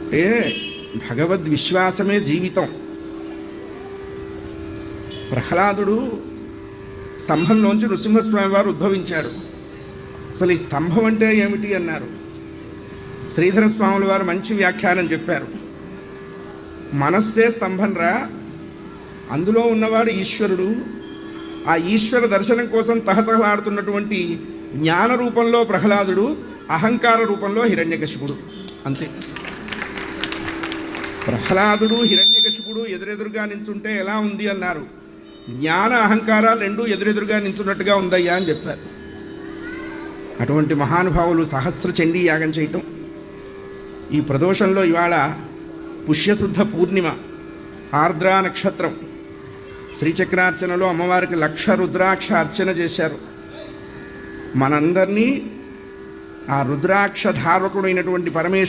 అంటే భగవద్విశ్వాసమే జీవితం. ప్రహ్లాదుడు స్తంభంలోంచి నృసింహస్వామి వారు ఉద్భవించాడు. అసలు ఈ స్తంభం అంటే ఏమిటి అన్నారు. శ్రీధర స్వాముల వారు మంచి వ్యాఖ్యానం చెప్పారు. మనస్సే స్తంభం రా, అందులో ఉన్నవాడు ఈశ్వరుడు. ఆ ఈశ్వర దర్శనం కోసం తహతహలాడుతున్నటువంటి జ్ఞాన రూపంలో ప్రహ్లాదుడు, అహంకార రూపంలో హిరణ్యకశిపుడు. అంతే. ప్రహ్లాదుడు హిరణ్యకశిపుడు ఎదురెదురుగా నించుంటే ఎలా ఉంది అన్నారు. జ్ఞాన అహంకారాలు రెండూ ఎదురెదురుగా నించున్నట్టుగా ఉందయ్యా అని చెప్పారు. అటువంటి మహానుభావులు సహస్ర చండీ యాగం చేయటం. ఈ ప్రదోషంలో ఇవాళ పుష్యశుద్ధ పూర్ణిమ, ఆర్ద్రా నక్షత్రం. శ్రీచక్రార్చనలో అమ్మవారికి 1,00,000 రుద్రాక్ష అర్చన చేశారు. మనందరినీ ఆ రుద్రాక్ష ధారకుడైనటువంటి పరమేశ్వరుడు